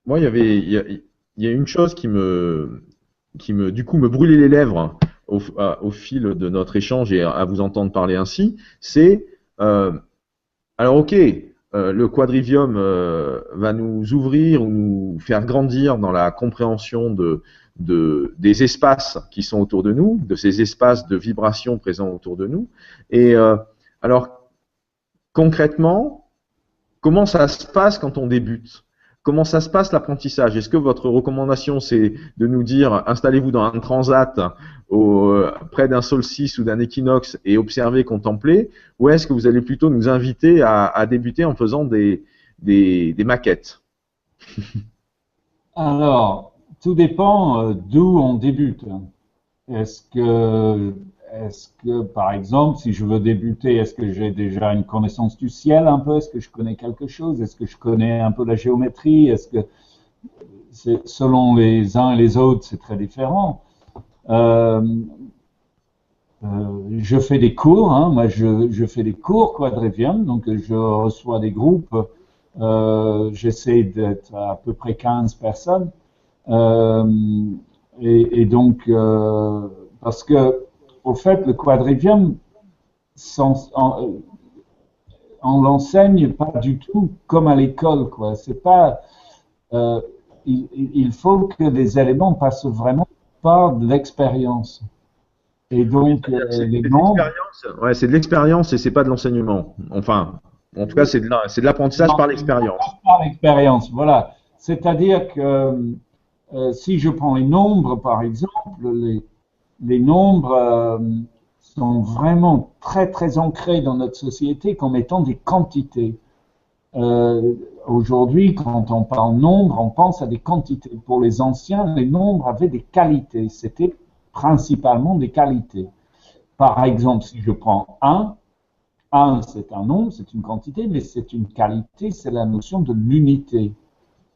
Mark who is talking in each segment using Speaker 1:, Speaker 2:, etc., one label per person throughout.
Speaker 1: moi, il y a une chose du coup, me brûlait les lèvres au fil de notre échange et à vous entendre parler ainsi, c'est, euh, alors ok, le quadrivium va nous ouvrir ou nous faire grandir dans la compréhension des espaces qui sont autour de nous, de ces espaces de vibration présents autour de nous. Et alors, concrètement, comment ça se passe quand on débute? Comment ça se passe l'apprentissage? Est-ce que votre recommandation, c'est de nous dire installez-vous dans un transat près d'un solstice ou d'un équinoxe et observez, contempler? Ou est-ce que vous allez plutôt nous inviter à débuter en faisant des maquettes?
Speaker 2: Alors, tout dépend d'où on débute. Est-ce que, par exemple, si je veux débuter, est-ce que j'ai déjà une connaissance du ciel un peu? Est-ce que je connais quelque chose? Est-ce que je connais un peu la géométrie? Est-ce que selon les uns et les autres, c'est très différent. Euh, je fais des cours, hein, moi je fais des cours quadrivium, donc je reçois des groupes, j'essaie d'être à peu près 15 personnes, euh, et donc parce que au fait le quadrivium, on l'enseigne pas du tout comme à l'école, quoi. C'est pas, euh, il faut que les éléments passent vraiment par de l'expérience. Et donc,
Speaker 1: C'est-à-dire que
Speaker 2: les
Speaker 1: c'est de
Speaker 2: membres,
Speaker 1: l'expérience. Ouais, c'est de l'expérience et c'est pas de l'enseignement. Enfin, en tout cas, c'est de l'apprentissage par
Speaker 2: l'enseignement
Speaker 1: l'expérience.
Speaker 2: passe par l'expérience, voilà. C'est-à-dire que si je prends les nombres, par exemple, les nombres sont vraiment très, très ancrés dans notre société comme étant des quantités. Euh, Aujourd'hui, quand on parle nombre, on pense à des quantités. Pour les anciens, les nombres avaient des qualités. C'était principalement des qualités. Par exemple, si je prends un, c'est un nombre, c'est une quantité, mais c'est une qualité, c'est la notion de l'unité.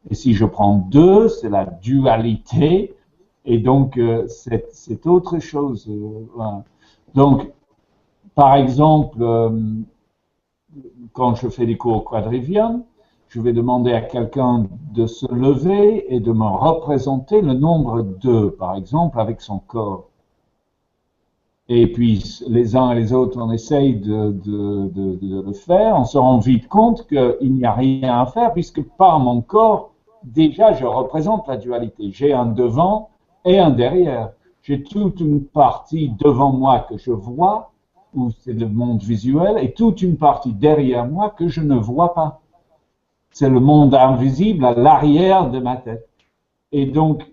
Speaker 2: Et si je prends 2, c'est la dualité, et donc c'est autre chose. Voilà. Donc, par exemple, quand je fais des cours quadrivium, je vais demander à quelqu'un de se lever et de me représenter le nombre 2, par exemple, avec son corps. Et puis, les uns et les autres, on essaye de le faire. On se rend vite compte qu'il n'y a rien à faire, puisque par mon corps, déjà, je représente la dualité. J'ai un devant et un derrière. J'ai toute une partie devant moi que je vois, où c'est le monde visuel, et toute une partie derrière moi que je ne vois pas. C'est le monde invisible à l'arrière de ma tête. Et donc,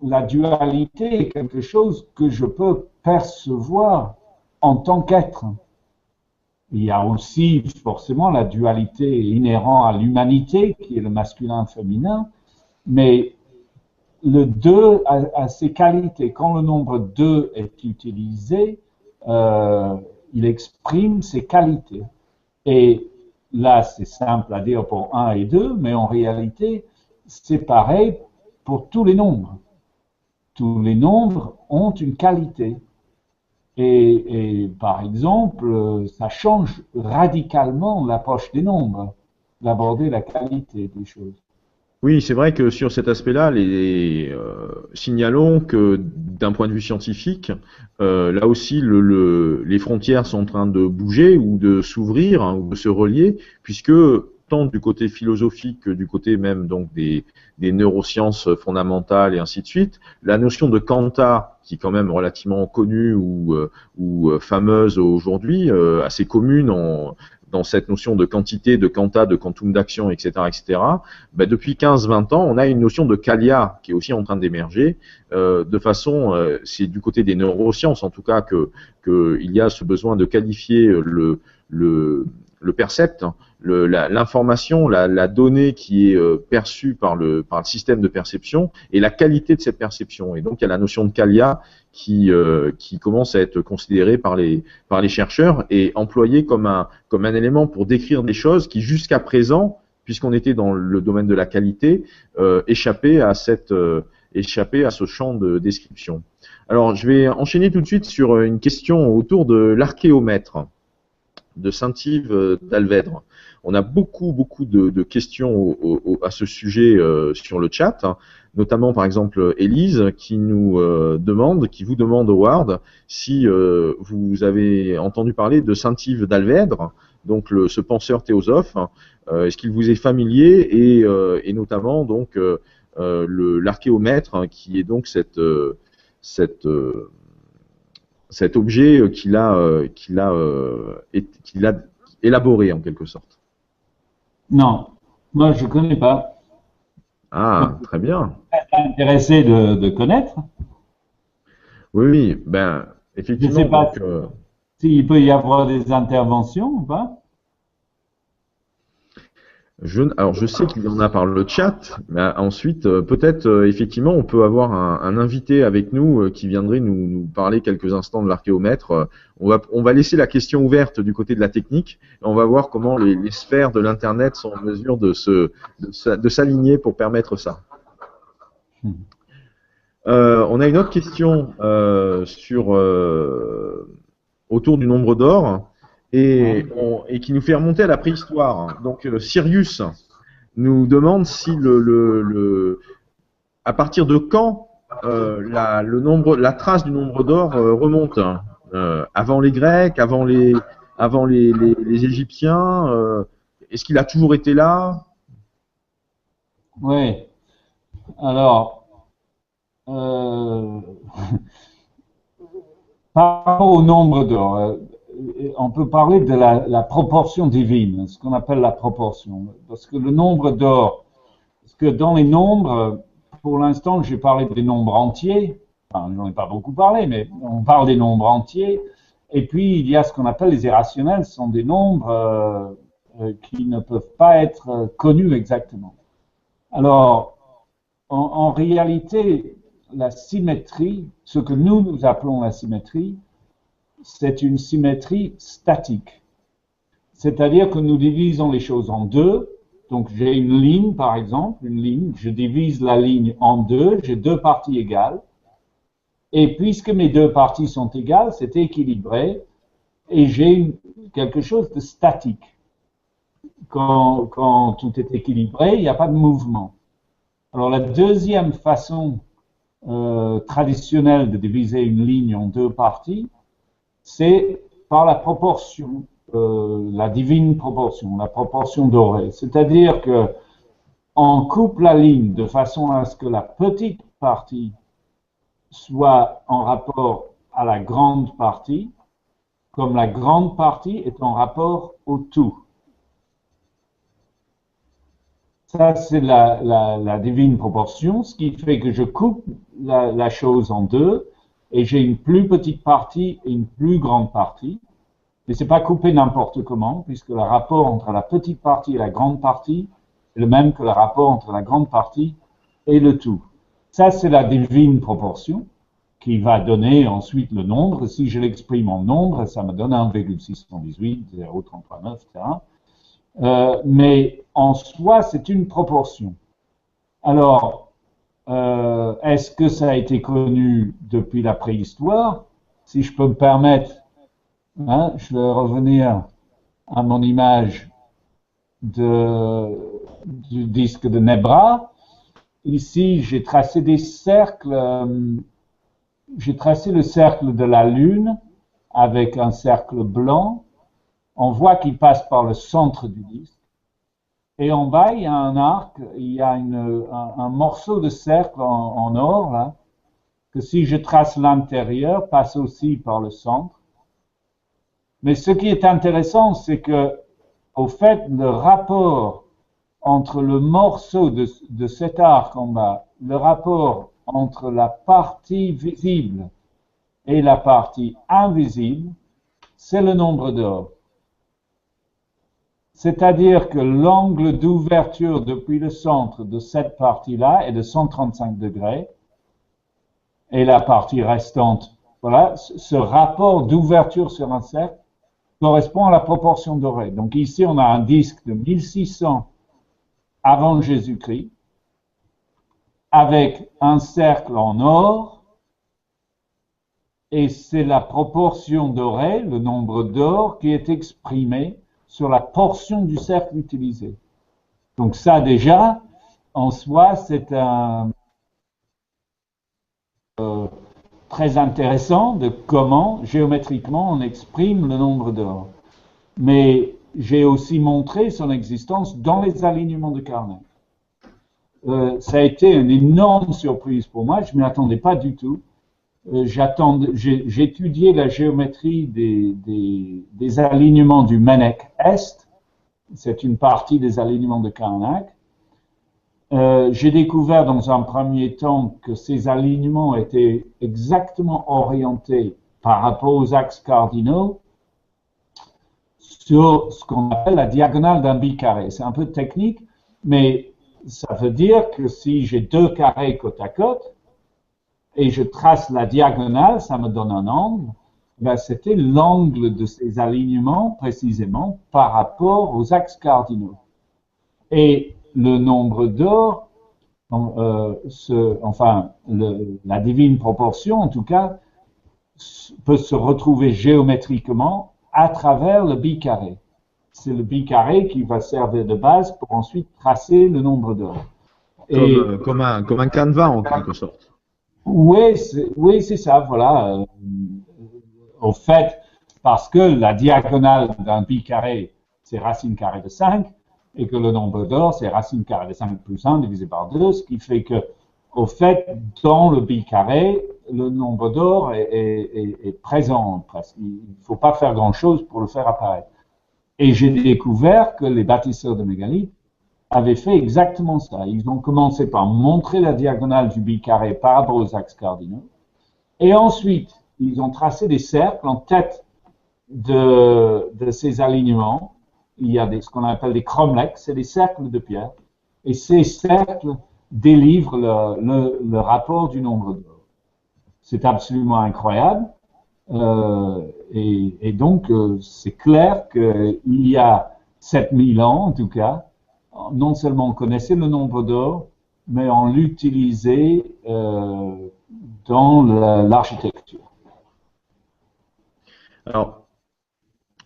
Speaker 2: la dualité est quelque chose que je peux percevoir en tant qu'être. Il y a aussi forcément la dualité inhérente à l'humanité, qui est le masculin-féminin, mais le 2 a ses qualités. Quand le nombre 2 est utilisé, euh, il exprime ses qualités. Et là, c'est simple à dire pour un et 2, mais en réalité, c'est pareil pour tous les nombres. Tous les nombres ont une qualité. Et par exemple, ça change radicalement l'approche des nombres, d'aborder la qualité des choses.
Speaker 1: Oui, c'est vrai que sur cet aspect-là, signalons que d'un point de vue scientifique, là aussi, les frontières sont en train de bouger ou de s'ouvrir, hein, ou de se relier, puisque tant du côté philosophique que du côté même donc des neurosciences fondamentales et ainsi de suite, la notion de quanta, qui est quand même relativement connue ou fameuse aujourd'hui, assez commune dans cette notion de quantité, de quanta, de quantum d'action, etc., etc., ben depuis 15-20 ans, on a une notion de qualia qui est aussi en train d'émerger, de façon, c'est du côté des neurosciences en tout cas que il y a ce besoin de qualifier le percept, l'information, la donnée qui est perçue par le système de perception et la qualité de cette perception. Et donc il y a la notion de qualia qui commence à être considérée par les chercheurs et employée comme un élément pour décrire des choses qui jusqu'à présent, puisqu'on était dans le domaine de la qualité, échappaient à ce champ de description. Alors, je vais enchaîner tout de suite sur une question autour de l'archéomètre de Saint-Yves d'Alvèdre. On a beaucoup de questions à ce sujet sur le chat, hein. Notamment par exemple Élise qui nous qui vous demande, Howard, si vous avez entendu parler de saint Yves d'Alvèdre, donc ce penseur théosophe. Est-ce qu'il vous est familier, et notamment donc l'archéomètre, hein, qui est donc cet objet qu'il a élaboré en quelque sorte.
Speaker 2: Non, moi je connais pas.
Speaker 1: Ah, très bien.
Speaker 2: Intéressé de connaître.
Speaker 1: Oui, ben
Speaker 2: Je ne
Speaker 1: effectivement.
Speaker 2: sais pas
Speaker 1: Donc,
Speaker 2: s'il peut y avoir des interventions ou pas.
Speaker 1: alors je sais qu'il y en a par le chat, mais ensuite peut-être effectivement on peut avoir un invité avec nous qui viendrait nous parler quelques instants de l'archéomètre. On va laisser la question ouverte du côté de la technique, et on va voir comment les sphères de l'internet sont en mesure de s'aligner pour permettre ça. On a une autre question autour du nombre d'or. Et qui nous fait remonter à la préhistoire. Donc Sirius nous demande si à partir de quand la trace du nombre d'or remonte. Avant les Grecs, avant les Égyptiens, est-ce qu'il a toujours été là?
Speaker 2: Oui. Alors, par rapport au nombre d'or, on peut parler de la proportion divine, ce qu'on appelle la proportion. Parce que le nombre d'or, parce que dans les nombres, pour l'instant, j'ai parlé des nombres entiers. Enfin, j'en ai pas beaucoup parlé, mais on parle des nombres entiers. Et puis, il y a ce qu'on appelle les irrationnels, ce sont des nombres qui ne peuvent pas être connus exactement. Alors, en réalité, la symétrie, ce que nous appelons la symétrie, c'est une symétrie statique. C'est-à-dire que nous divisons les choses en deux. Donc, j'ai une ligne, par exemple, une ligne. Je divise la ligne en deux. J'ai deux parties égales. Et puisque mes deux parties sont égales, c'est équilibré. Et j'ai quelque chose de statique. Quand tout est équilibré, il n'y a pas de mouvement. Alors, la deuxième façon traditionnelle de diviser une ligne en deux parties, c'est par la proportion, la divine proportion, la proportion dorée. C'est-à-dire que on coupe la ligne de façon à ce que la petite partie soit en rapport à la grande partie, comme la grande partie est en rapport au tout. Ça, c'est la divine proportion, ce qui fait que je coupe la chose en deux, et j'ai une plus petite partie et une plus grande partie. Mais c'est pas coupé n'importe comment, puisque le rapport entre la petite partie et la grande partie est le même que le rapport entre la grande partie et le tout. Ça, c'est la divine proportion qui va donner ensuite le nombre. Si je l'exprime en nombre, ça me donne 1,618, 0,339, etc. Mais en soi, c'est une proportion. Alors, est-ce que ça a été connu depuis la préhistoire? Si je peux me permettre, hein, je vais revenir à mon image du disque de Nebra. Ici, j'ai tracé des cercles. J'ai tracé le cercle de la Lune avec un cercle blanc. On voit qu'il passe par le centre du disque. Et en bas, il y a un arc, il y a un morceau de cercle en or, là, que si je trace l'intérieur, passe aussi par le centre. Mais ce qui est intéressant, c'est que, au fait, le rapport entre le morceau de cet arc en bas, le rapport entre la partie visible et la partie invisible, c'est le nombre d'or. C'est-à-dire que l'angle d'ouverture depuis le centre de cette partie-là est de 135 degrés et la partie restante, voilà, ce rapport d'ouverture sur un cercle correspond à la proportion dorée. Donc ici, on a un disque de 1600 avant Jésus-Christ avec un cercle en or et c'est la proportion dorée, le nombre d'or qui est exprimé sur la portion du cercle utilisé. Donc ça déjà, en soi, c'est un très intéressant de comment, géométriquement, on exprime le nombre d'or. Mais j'ai aussi montré son existence dans les alignements de Karnac. Ça a été une énorme surprise pour moi, je ne m'y attendais pas du tout. J'ai étudié la géométrie des alignements du Menec Est, c'est une partie des alignements de Karnac. J'ai découvert dans un premier temps que ces alignements étaient exactement orientés par rapport aux axes cardinaux sur ce qu'on appelle la diagonale d'un bicarré. C'est un peu technique, mais ça veut dire que si j'ai deux carrés côte à côte et je trace la diagonale, ça me donne un angle. Ben, c'était l'angle de ces alignements précisément par rapport aux axes cardinaux. Et le nombre d'or, la divine proportion en tout cas, peut se retrouver géométriquement à travers le bicarré. C'est le bicarré qui va servir de base pour ensuite tracer le nombre d'or.
Speaker 1: Comme un canevas en quelque sorte.
Speaker 2: Oui, c'est ça, voilà. Au fait, parce que la diagonale d'un bicarré, c'est racine carrée de 5, et que le nombre d'or, c'est racine carrée de 5 plus 1 divisé par 2, ce qui fait que, au fait, dans le bicarré, le nombre d'or est présent presque. Il ne faut pas faire grand-chose pour le faire apparaître. Et j'ai découvert que les bâtisseurs de mégalithes avaient fait exactement ça. Ils ont commencé par montrer la diagonale du bicarré par rapport aux axes cardinaux, et ensuite, ils ont tracé des cercles en tête de ces alignements. Il y a ce qu'on appelle des cromlechs, c'est des cercles de pierre. Et ces cercles délivrent le rapport du nombre d'or. C'est absolument incroyable. Et donc, c'est clair qu'il y a 7000 ans, en tout cas, non seulement on connaissait le nombre d'or, mais on l'utilisait dans l'architecture.
Speaker 1: Alors,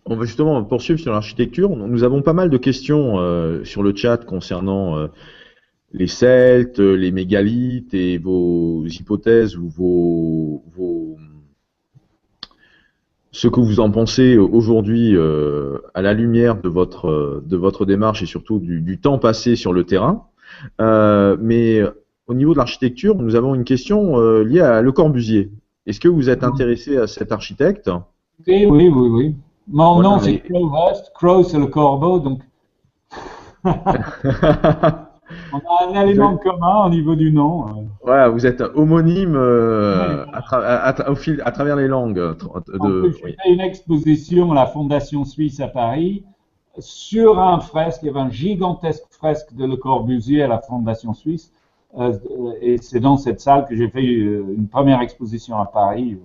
Speaker 1: on va justement poursuivre sur l'architecture. Nous avons pas mal de questions sur le chat concernant les Celtes, les mégalithes et vos hypothèses ou ce que vous en pensez aujourd'hui à la lumière de votre démarche et surtout du temps passé sur le terrain. Mais au niveau de l'architecture, nous avons une question liée à Le Corbusier. Est-ce que vous êtes intéressé à cet architecte?
Speaker 2: Oui. Mon nom, c'est Crowhurst. Crow, c'est le corbeau, donc on a un élément commun au niveau du nom.
Speaker 1: Voilà, vous êtes homonyme à travers les langues.
Speaker 2: J'ai fait une exposition à la Fondation Suisse à Paris sur un fresque. Il y avait un gigantesque fresque de Le Corbusier à la Fondation Suisse. Et c'est dans cette salle que j'ai fait une première exposition à Paris.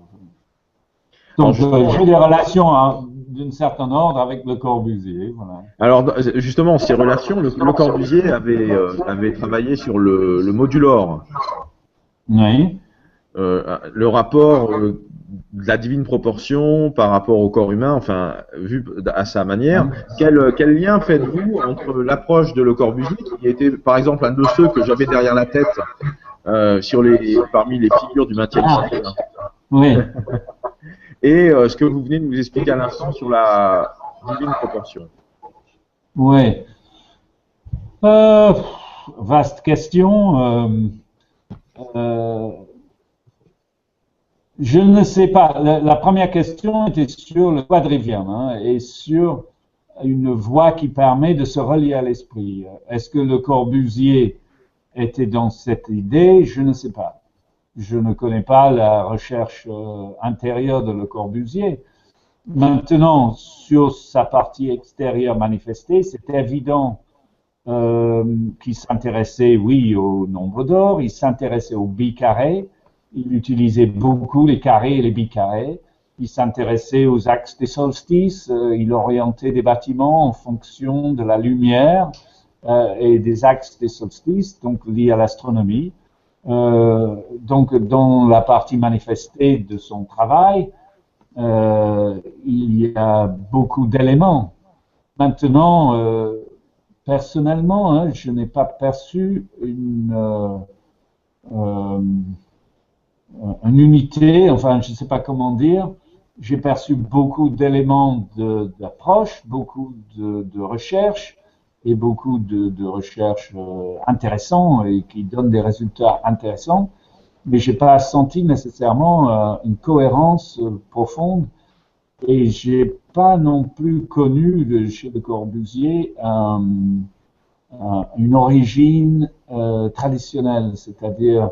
Speaker 2: Donc, j'ai des relations d'un certain ordre avec Le Corbusier. Voilà.
Speaker 1: Alors, justement, ces relations, Le Corbusier avait travaillé sur le modulor.
Speaker 2: Oui.
Speaker 1: Le rapport de la divine proportion par rapport au corps humain, enfin, vu à sa manière, quel lien faites-vous entre l'approche de Le Corbusier, qui était, par exemple, un de ceux que j'avais derrière la tête parmi les figures du XXe siècle,
Speaker 2: Oui.
Speaker 1: et ce que vous venez de nous expliquer à l'instant sur la divine proportion.
Speaker 2: Oui. Vaste question. Je ne sais pas. La première question était sur le quadrivium et sur une voie qui permet de se relier à l'esprit. Est-ce que Le Corbusier était dans cette idée? Je ne sais pas. Je ne connais pas la recherche intérieure de Le Corbusier. Maintenant, sur sa partie extérieure manifestée, c'est évident qu'il s'intéressait, oui, au nombre d'or, il s'intéressait au bicarré, il utilisait beaucoup les carrés et les bicarrés, il s'intéressait aux axes des solstices, il orientait des bâtiments en fonction de la lumière et des axes des solstices, donc liés à l'astronomie. Donc, dans la partie manifestée de son travail, il y a beaucoup d'éléments. Maintenant, personnellement, hein, je n'ai pas perçu une unité, enfin, je ne sais pas comment dire. J'ai perçu beaucoup d'éléments d'approche, beaucoup de recherches et beaucoup de recherches intéressants et qui donnent des résultats intéressants, mais j'ai pas senti nécessairement une cohérence profonde et j'ai pas non plus connu chez Le Corbusier une origine traditionnelle, c'est-à-dire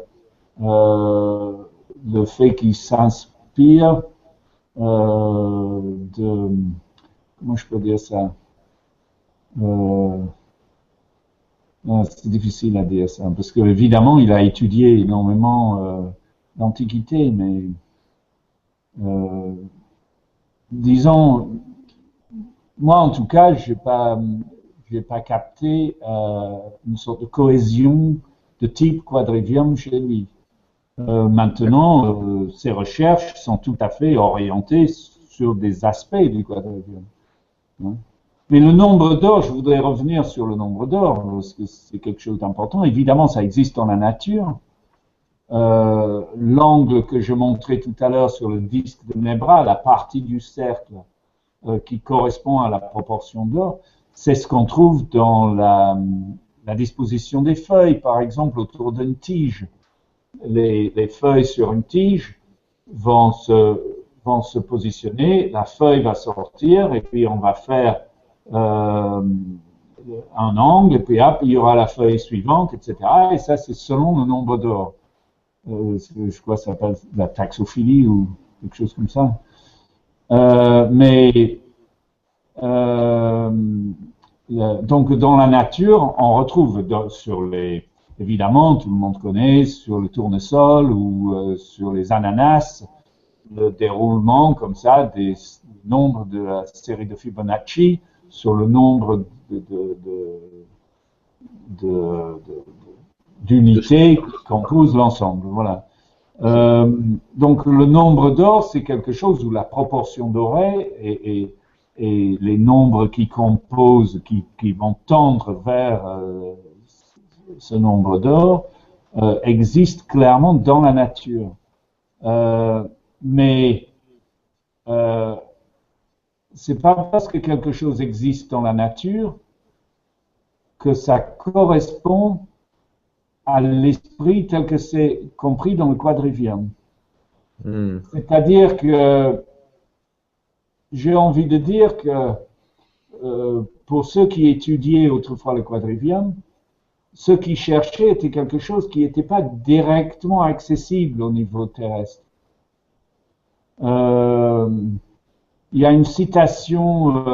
Speaker 2: le fait qu'il s'inspire de, comment je peux dire ça, c'est difficile à dire ça, parce que évidemment il a étudié énormément l'Antiquité, mais disons, moi en tout cas, j'ai pas capté une sorte de cohésion de type quadrivium chez lui. Maintenant, ces recherches sont tout à fait orientées sur des aspects du quadrivium. Hein. Mais le nombre d'or, je voudrais revenir sur le nombre d'or, parce que c'est quelque chose d'important. Évidemment, ça existe dans la nature. L'angle que je montrais tout à l'heure sur le disque de Nebra, la partie du cercle qui correspond à la proportion d'or, c'est ce qu'on trouve dans la disposition des feuilles, par exemple, autour d'une tige. Les feuilles sur une tige vont se positionner, la feuille va sortir, et puis on va faire un angle, et puis hop, il y aura la feuille suivante, etc. Et ça, c'est selon le nombre d'or. Je crois que ça s'appelle la taxophilie ou quelque chose comme ça. Donc, dans la nature, on retrouve évidemment, tout le monde connaît, sur le tournesol ou sur les ananas, le déroulement comme ça des nombres de la série de Fibonacci sur le nombre d'unités qui composent l'ensemble. Voilà. Donc le nombre d'or, c'est quelque chose où la proportion dorée et les nombres qui composent, qui vont tendre vers ce nombre d'or, existent clairement dans la nature. Mais c'est pas parce que quelque chose existe dans la nature que ça correspond à l'esprit tel que c'est compris dans le quadrivium. C'est-à-dire que j'ai envie de dire que pour ceux qui étudiaient autrefois le quadrivium, ce qu'ils cherchaient était quelque chose qui n'était pas directement accessible au niveau terrestre. Il y a une citation,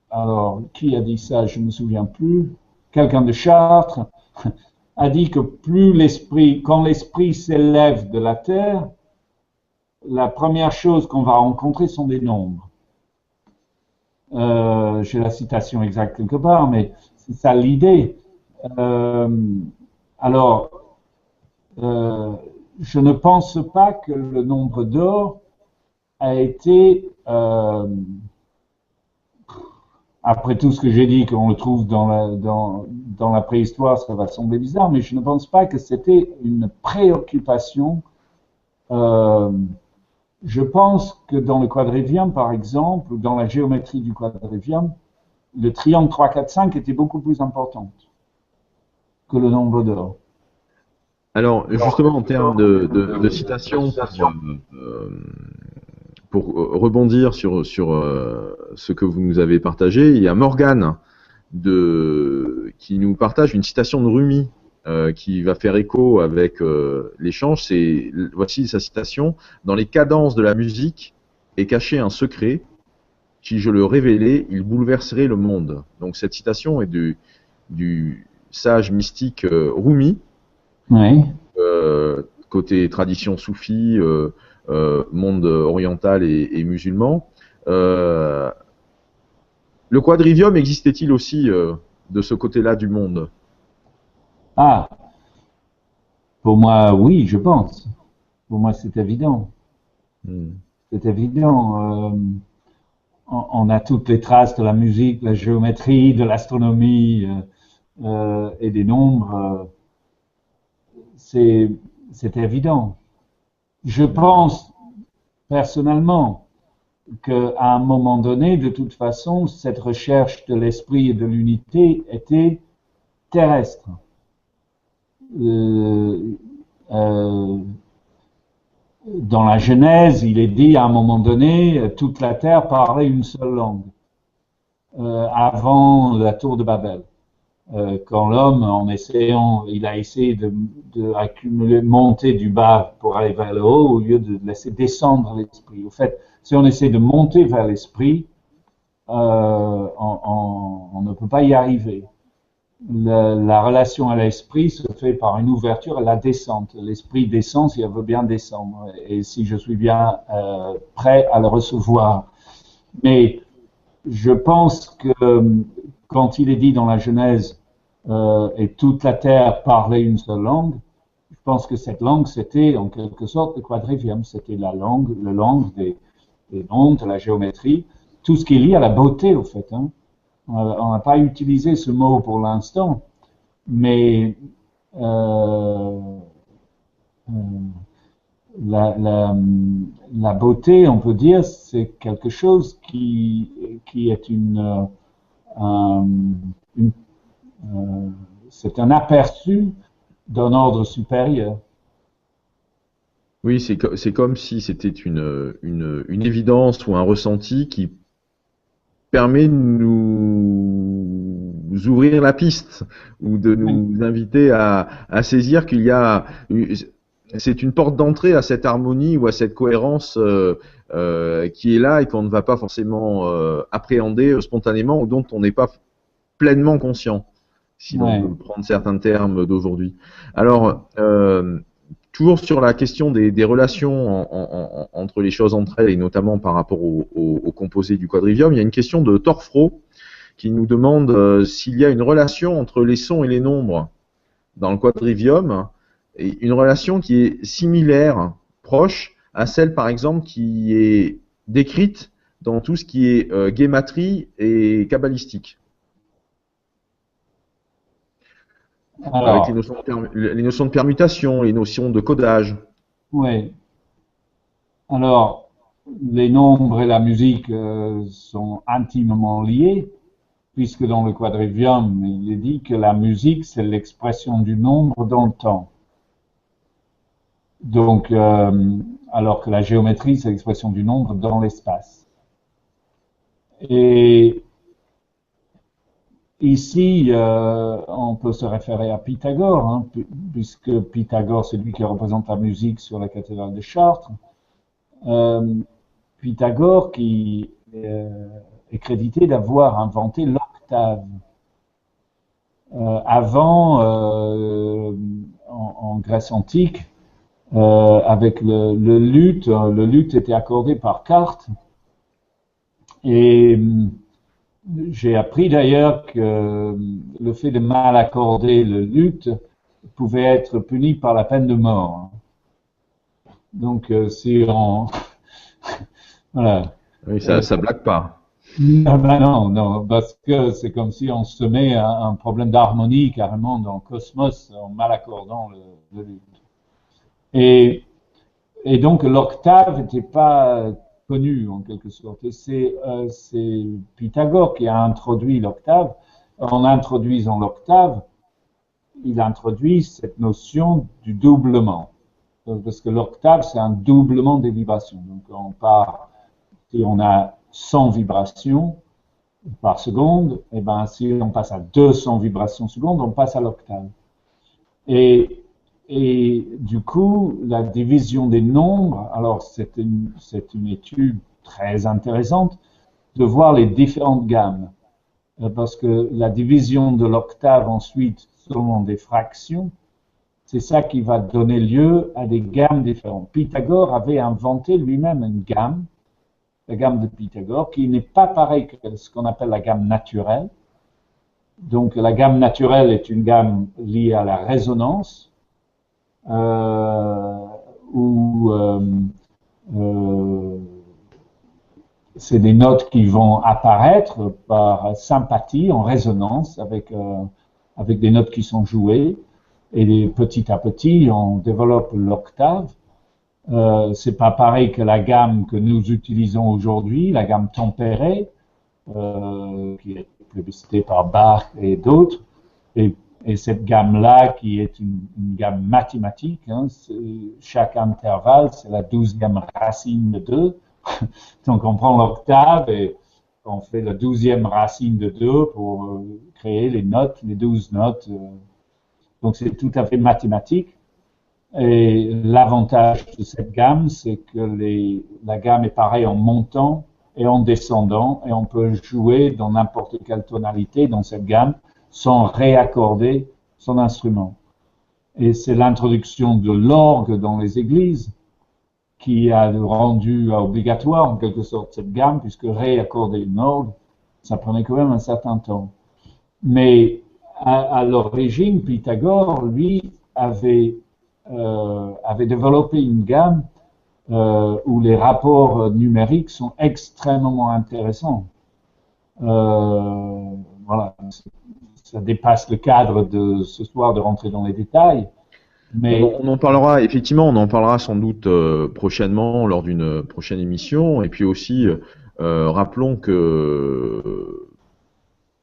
Speaker 2: alors qui a dit ça, je ne me souviens plus, quelqu'un de Chartres a dit que quand l'esprit s'élève de la terre, la première chose qu'on va rencontrer sont des nombres. J'ai la citation exacte quelque part, mais c'est ça l'idée. Alors, je ne pense pas que le nombre d'or a été, après tout ce que j'ai dit, qu'on le trouve dans la préhistoire, ça va sembler bizarre, mais je ne pense pas que c'était une préoccupation. Je pense que dans le quadrivium, par exemple, ou dans la géométrie du quadrivium, le triangle 3, 4, 5 était beaucoup plus important que le nombre d'or.
Speaker 1: Alors, justement, en termes de citation, pour rebondir sur ce que vous nous avez partagé, il y a Morgane qui nous partage une citation de Rumi qui va faire écho avec l'échange. Voici sa citation: dans les cadences de la musique est caché un secret. Si je le révélais, il bouleverserait le monde. Donc cette citation est du sage mystique Rumi.
Speaker 2: Oui.
Speaker 1: Côté tradition soufie, monde oriental et musulman. Le quadrivium existait-il aussi de ce côté-là du monde?
Speaker 2: Ah, pour moi, oui, je pense. Pour moi, c'est évident. C'est évident. on a toutes les traces de la musique, de la géométrie, de l'astronomie et des nombres. C'est évident. Je pense personnellement qu'à un moment donné, de toute façon, cette recherche de l'esprit et de l'unité était terrestre. Dans la Genèse, il est dit à un moment donné, toute la terre parlait une seule langue, avant la tour de Babel. Quand l'homme, en essayant, il a essayé de accumuler, monter du bas pour aller vers le haut, au lieu de laisser descendre l'esprit. Au fait, si on essaie de monter vers l'esprit, on ne peut pas y arriver. La relation à l'esprit se fait par une ouverture à la descente. L'esprit descend si elle veut bien descendre, et si je suis bien prêt à le recevoir. Mais je pense que quand il est dit dans la Genèse et toute la terre parlait une seule langue, je pense que cette langue c'était en quelque sorte le quadrivium, c'était la langue des nombres, de la géométrie, tout ce qui est lié à la beauté au fait. Hein. On n'a pas utilisé ce mot pour l'instant, mais la beauté, on peut dire, c'est quelque chose qui est c'est un aperçu d'un ordre supérieur.
Speaker 1: Oui, c'est comme si c'était une évidence ou un ressenti qui permet de nous ouvrir la piste ou de nous inviter à saisir qu'il y a, c'est une porte d'entrée à cette harmonie ou à cette cohérence qui est là et qu'on ne va pas forcément appréhender spontanément ou dont on n'est pas pleinement conscient, si l'on veut prendre certains termes d'aujourd'hui. Alors, toujours sur la question des relations entre les choses entre elles et notamment par rapport au composé du quadrivium, il y a une question de Torfro qui nous demande s'il y a une relation entre les sons et les nombres dans le quadrivium, et une relation qui est similaire, proche à celle par exemple qui est décrite dans tout ce qui est guématrie et kabbalistique.
Speaker 2: Alors,
Speaker 1: avec les notions de permutation, les notions de codage.
Speaker 2: Oui. Alors, les nombres et la musique sont intimement liés, puisque dans le quadrivium, il est dit que la musique, c'est l'expression du nombre dans le temps. Donc, alors que la géométrie, c'est l'expression du nombre dans l'espace. Et ici, on peut se référer à Pythagore, hein, puisque Pythagore, c'est lui qui représente la musique sur la cathédrale de Chartres. Pythagore qui est crédité d'avoir inventé l'octave. Avant, en Grèce antique, avec le luth était accordé par carte. Et j'ai appris d'ailleurs que le fait de mal accorder le luth pouvait être puni par la peine de mort. Donc, si on... voilà.
Speaker 1: Oui, ça blague pas.
Speaker 2: Non, parce que c'est comme si on se met un problème d'harmonie carrément dans le cosmos en mal accordant le luth. Et donc l'octave n'était pas connu en quelque sorte. Et c'est Pythagore qui a introduit l'octave. En introduisant l'octave, il introduit cette notion du doublement. Parce que l'octave, c'est un doublement des vibrations. Donc on part, si on a 100 vibrations par seconde, et ben si on passe à 200 vibrations secondes, on passe à l'octave. Et du coup, la division des nombres, alors c'est une étude très intéressante de voir les différentes gammes. Parce que la division de l'octave ensuite selon des fractions, c'est ça qui va donner lieu à des gammes différentes. Pythagore avait inventé lui-même une gamme, la gamme de Pythagore, qui n'est pas pareille que ce qu'on appelle la gamme naturelle. Donc la gamme naturelle est une gamme liée à la résonance, où c'est des notes qui vont apparaître par sympathie, en résonance avec des notes qui sont jouées. Et petit à petit, on développe l'octave. C'est pas pareil que la gamme que nous utilisons aujourd'hui, la gamme tempérée, qui est plébiscitée par Bach et d'autres. Et cette gamme-là, qui est une gamme mathématique, hein, chaque intervalle, c'est la 12e racine de 2. Donc, on prend l'octave et on fait la 12e racine de 2 pour créer les notes, les 12 notes. Donc, c'est tout à fait mathématique. Et l'avantage de cette gamme, c'est que la gamme est pareille en montant et en descendant, et on peut jouer dans n'importe quelle tonalité dans cette gamme sans réaccorder son instrument. Et c'est l'introduction de l'orgue dans les églises qui a rendu obligatoire en quelque sorte cette gamme, puisque réaccorder une orgue, ça prenait quand même un certain temps. Mais à l'origine, Pythagore, lui, avait développé une gamme où les rapports numériques sont extrêmement intéressants. Voilà, ça dépasse le cadre de ce soir de rentrer dans les détails. Mais
Speaker 1: on en parlera, effectivement, on en parlera sans doute prochainement lors d'une prochaine émission. Et puis aussi, rappelons que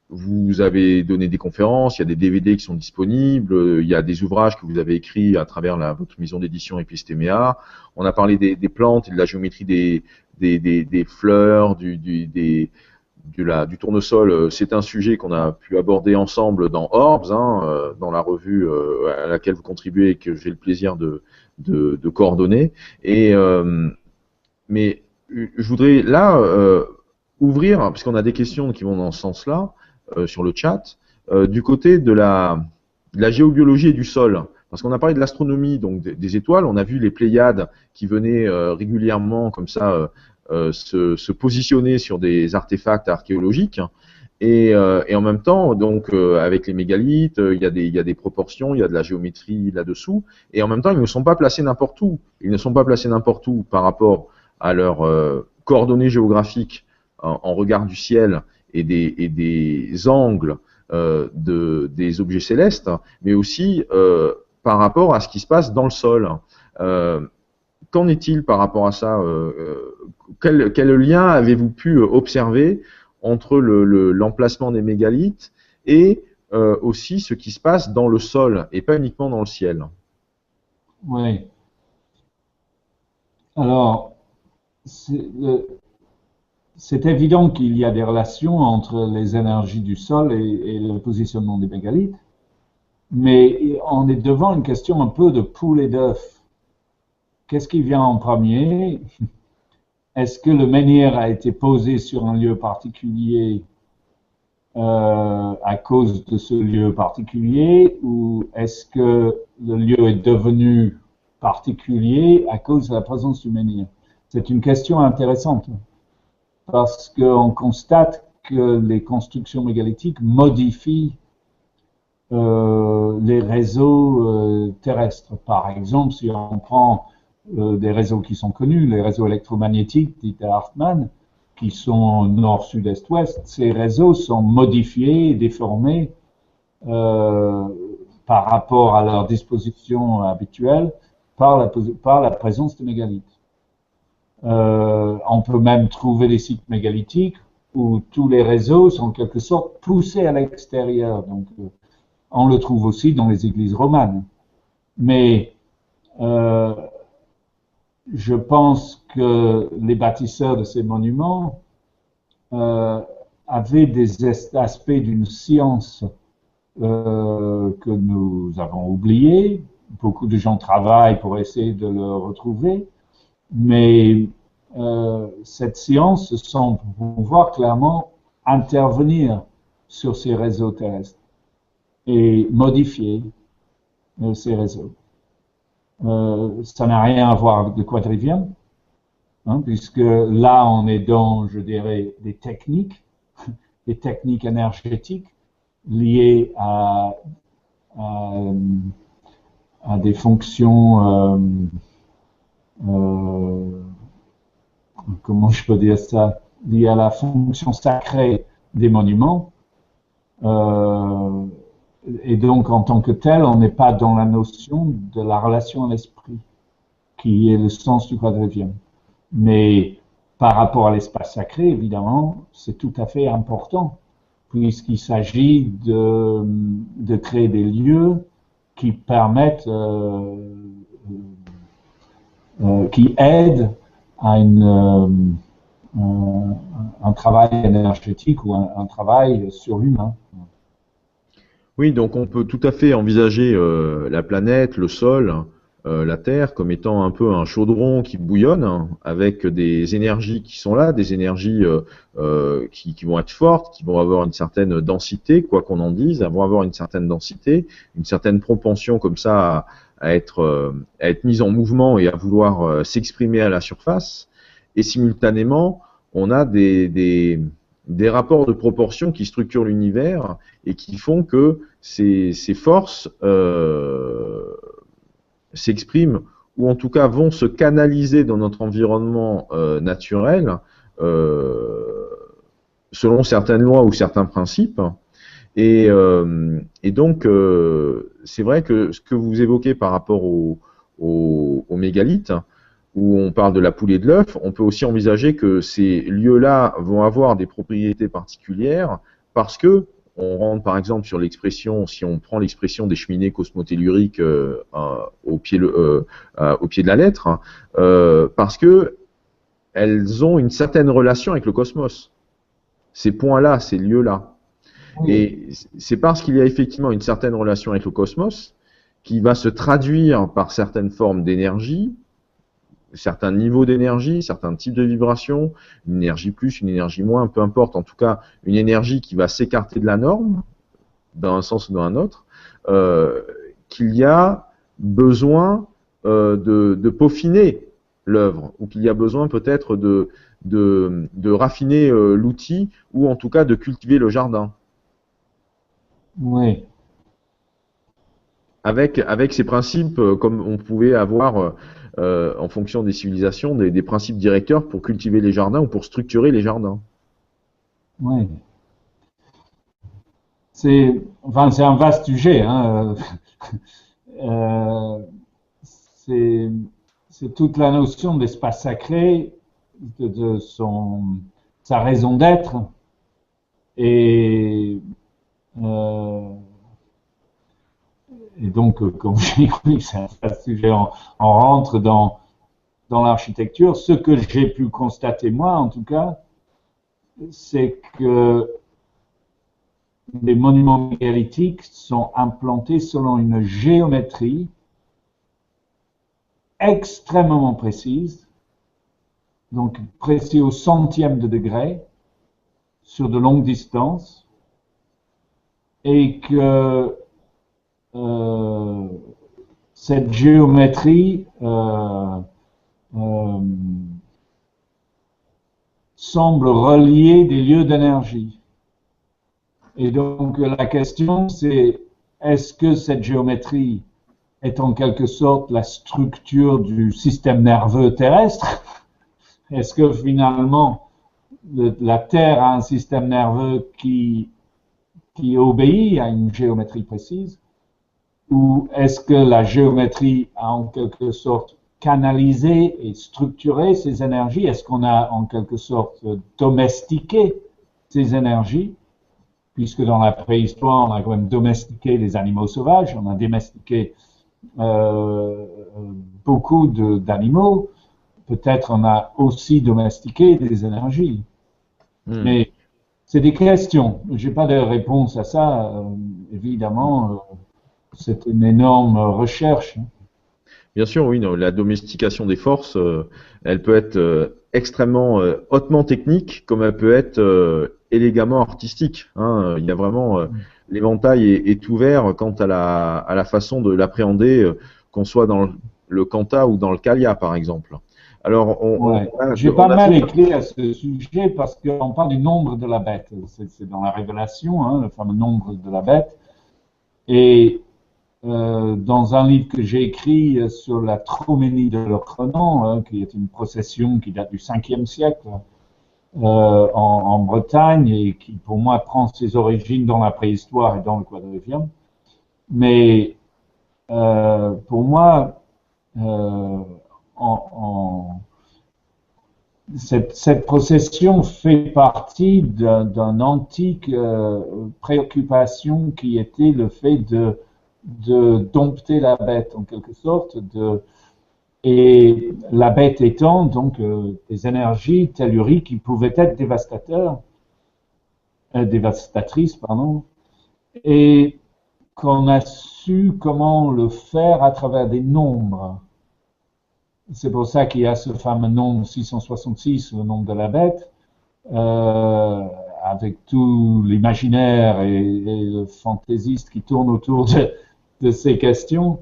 Speaker 1: vous avez donné des conférences, il y a des DVD qui sont disponibles, il y a des ouvrages que vous avez écrits à travers votre maison d'édition Epistéméa. On a parlé des plantes et de la géométrie des fleurs, du tournesol. C'est un sujet qu'on a pu aborder ensemble dans Orbs, dans la revue à laquelle vous contribuez et que j'ai le plaisir de coordonner. Mais je voudrais là ouvrir, puisqu'on a des questions qui vont dans ce sens-là, sur le chat, du côté de la géobiologie et du sol. Parce qu'on a parlé de l'astronomie, donc des étoiles, on a vu les Pléiades qui venaient régulièrement comme ça se positionner sur des artefacts archéologiques. Et en même temps, donc avec les mégalithes, il y a des proportions, il y a de la géométrie là-dessous. Et en même temps, ils ne sont pas placés n'importe où. Ils ne sont pas placés n'importe où par rapport à leurs coordonnées géographiques en regard du ciel et des angles des objets célestes, mais aussi par rapport à ce qui se passe dans le sol. Qu'en est-il par rapport à ça? Quel lien avez-vous pu observer entre l'emplacement des mégalithes et aussi ce qui se passe dans le sol et pas uniquement dans le ciel?
Speaker 2: Oui. Alors, c'est évident qu'il y a des relations entre les énergies du sol et le positionnement des mégalithes, mais on est devant une question un peu de poule et d'œuf. Qu'est-ce qui vient en premier? Est-ce que le menhir a été posé sur un lieu particulier à cause de ce lieu particulier, ou est-ce que le lieu est devenu particulier à cause de la présence du menhir? C'est une question intéressante, parce qu'on constate que les constructions mégalithiques modifient les réseaux terrestres. Par exemple, si on prend des réseaux qui sont connus, les réseaux électromagnétiques dits Hartmann, qui sont nord, sud, est, ouest, ces réseaux sont modifiés et déformés par rapport à leur disposition habituelle par la présence de mégalithes. On peut même trouver des sites mégalithiques où tous les réseaux sont en quelque sorte poussés à l'extérieur. Donc, on le trouve aussi dans les églises romanes. Mais je pense que les bâtisseurs de ces monuments avaient des aspects d'une science que nous avons oublié. Beaucoup de gens travaillent pour essayer de le retrouver, mais cette science semble pouvoir clairement intervenir sur ces réseaux terrestres et modifier ces réseaux. Ça n'a rien à voir avec le quadrivium, puisque là on est dans, je dirais, des techniques énergétiques liées à des fonctions, comment je peux dire ça, liées à la fonction sacrée des monuments. Et donc, en tant que tel, on n'est pas dans la notion de la relation à l'esprit, qui est le sens du quadrivium. Mais par rapport à l'espace sacré, évidemment, c'est tout à fait important, puisqu'il s'agit de créer des lieux qui permettent, qui aident à un travail énergétique ou un travail sur l'humain.
Speaker 1: Oui, donc on peut tout à fait envisager la planète, le sol, la Terre comme étant un peu un chaudron qui bouillonne, hein, avec des énergies qui sont là, des énergies qui vont être fortes, qui vont avoir une certaine densité, quoi qu'on en dise, vont avoir une certaine densité, une certaine propension comme ça à être mise en mouvement et à vouloir s'exprimer à la surface. Et simultanément, on a des rapports de proportion qui structurent l'univers et qui font que ces forces s'expriment ou en tout cas vont se canaliser dans notre environnement naturel selon certaines lois ou certains principes. Et donc, c'est vrai que ce que vous évoquez par rapport au mégalithe, où on parle de la poule et de l'œuf, on peut aussi envisager que ces lieux-là vont avoir des propriétés particulières parce que on rentre par exemple sur l'expression, si on prend l'expression des cheminées cosmotelluriques au pied de la lettre, hein, parce que elles ont une certaine relation avec le cosmos. Ces points-là, ces lieux-là.
Speaker 2: Oui.
Speaker 1: Et c'est parce qu'il y a effectivement une certaine relation avec le cosmos qui va se traduire par certaines formes d'énergie, certains niveaux d'énergie, certains types de vibrations, une énergie plus, une énergie moins, peu importe, en tout cas une énergie qui va s'écarter de la norme, dans un sens ou dans un autre, qu'il y a besoin de peaufiner l'œuvre, ou qu'il y a besoin peut-être de raffiner l'outil, ou en tout cas de cultiver le jardin.
Speaker 2: Oui.
Speaker 1: Avec ces principes, comme on pouvait avoir en fonction des civilisations, des principes directeurs pour cultiver les jardins ou pour structurer les jardins.
Speaker 2: Oui. C'est un vaste sujet. Hein. C'est toute la notion d'espace sacré, de sa raison d'être. Et donc, comme j'ai dit, c'est un vaste sujet. On rentre dans l'architecture. Ce que j'ai pu constater, moi, en tout cas, c'est que les monuments mégalithiques sont implantés selon une géométrie extrêmement précise, donc précis au centième de degré, sur de longues distances, et que cette géométrie semble relier des lieux d'énergie. Et donc la question c'est, est-ce que cette géométrie est en quelque sorte la structure du système nerveux terrestre? Est-ce que finalement la Terre a un système nerveux qui obéit à une géométrie précise? Ou est-ce que la géométrie a en quelque sorte canalisé et structuré ces énergies? Est-ce qu'on a en quelque sorte domestiqué ces énergies? Puisque dans la préhistoire, on a quand même domestiqué les animaux sauvages, on a domestiqué beaucoup d'animaux. Peut-être on a aussi domestiqué des énergies. Mais c'est des questions. Je n'ai pas de réponse à ça. Évidemment, c'est une énorme recherche.
Speaker 1: Bien sûr, oui, non, la domestication des forces, elle peut être extrêmement hautement technique, comme elle peut être élégamment artistique. Hein. Il y a vraiment l'éventail est ouvert quant à la façon de l'appréhender, qu'on soit dans le Kanta ou dans le Kaliya, par exemple. Alors,
Speaker 2: j'ai pas mal écrit à ce sujet parce qu'on parle du nombre de la bête. C'est dans la Révélation, hein, le fameux nombre de la bête. Et dans un livre que j'ai écrit sur la Troménie de l'Ocronan, qui est une procession qui date du 5e siècle, en Bretagne et qui, pour moi, prend ses origines dans la préhistoire et dans le quadrivium. Mais pour moi, euh, cette procession fait partie d'un antique préoccupation qui était le fait de dompter la bête en quelque sorte, et la bête étant donc des énergies telluriques qui pouvaient être dévastatrices, pardon, et qu'on a su comment le faire à travers des nombres. C'est pour ça qu'il y a ce fameux nombre 666, le nombre de la bête, avec tout l'imaginaire et le fantaisiste qui tourne autour de ces questions.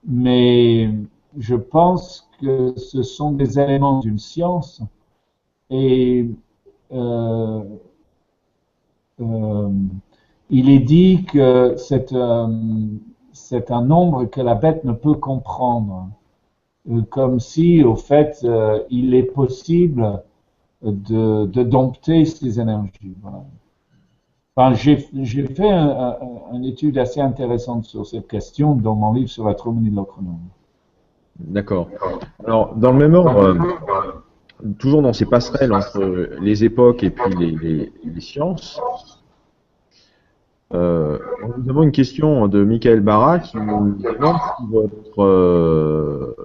Speaker 2: Mais je pense que ce sont des éléments d'une science et euh, euh, il est dit que c'est un nombre que la bête ne peut comprendre, comme si, au fait, il est possible de dompter ces énergies. Voilà. Enfin, j'ai fait une étude assez intéressante sur cette question dans mon livre sur l'astronomie de l'astronome.
Speaker 1: D'accord. Alors, dans le même ordre, toujours dans ces passerelles entre les époques et puis les sciences, nous avons une question de Michael Barra qui nous demande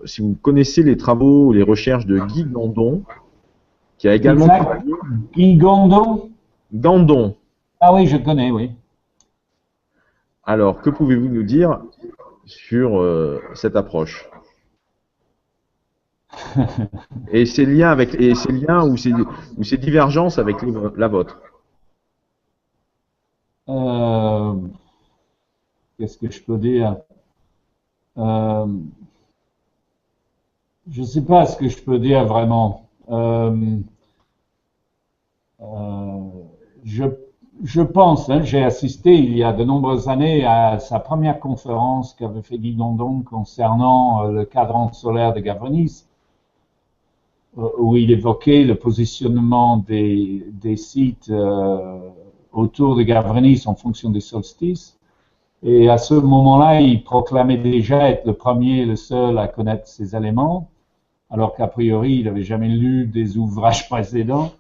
Speaker 1: si vous connaissez les travaux ou les recherches de Guy Gandon, qui a également
Speaker 2: Exact. Guy Gandon?
Speaker 1: Gandon.
Speaker 2: Ah oui, je connais, oui.
Speaker 1: Alors, que pouvez-vous nous dire sur cette approche et ses liens avec et ses liens ou ses divergences avec la vôtre?
Speaker 2: Euh, Qu'est-ce que je peux dire? Euh, je ne sais pas ce que je peux dire vraiment. Euh, je, je pense, hein, j'ai assisté il y a de nombreuses années à sa première conférence qu'avait fait Guy Gandon concernant le cadran solaire de Gavronis, où il évoquait le positionnement des sites autour de Gavronis en fonction des solstices. Et à ce moment-là, il proclamait déjà être le premier et le seul à connaître ces éléments, alors qu'a priori, il n'avait jamais lu des ouvrages précédents,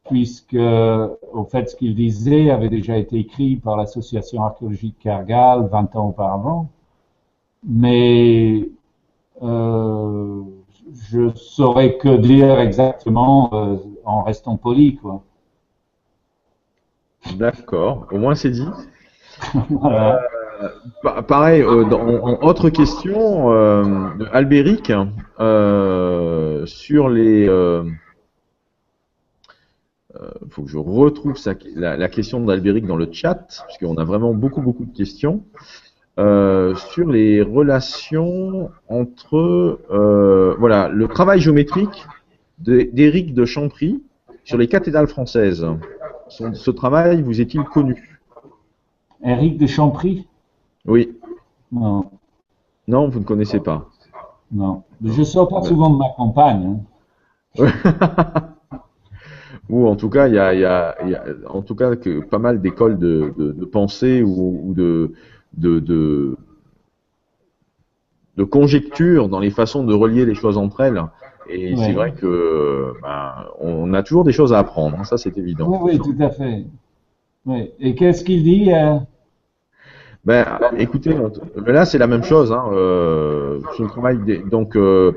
Speaker 2: puisque, au fait, ce qu'il disait avait déjà été écrit par l'association archéologique Kergal 20 ans auparavant. Mais je saurais que dire exactement en restant poli, quoi.
Speaker 1: D'accord, au moins c'est dit.
Speaker 2: Voilà.
Speaker 1: Pareil, en autre question, de Albéric, sur faut que je retrouve la question d'Albéric dans le chat, puisqu'on a vraiment beaucoup de questions, sur les relations entre, voilà, le travail géométrique d'Éric de Champry sur les cathédrales françaises. Ce travail vous est-il connu?
Speaker 2: Éric de Champry?
Speaker 1: Oui.
Speaker 2: Non,
Speaker 1: Non, vous ne connaissez pas.
Speaker 2: non. Je sors pas souvent de ma campagne, hein.
Speaker 1: Ou en tout cas, il y a en tout cas que pas mal d'écoles de pensée ou de, de, de conjectures dans les façons de relier les choses entre elles. Et c'est
Speaker 2: Oui,
Speaker 1: vrai que on a toujours des choses à apprendre, hein, ça c'est évident.
Speaker 2: oui, oui, tout à fait. Oui. Et qu'est-ce qu'il dit?
Speaker 1: Écoutez, là c'est la même chose. Hein, sur le travail donc il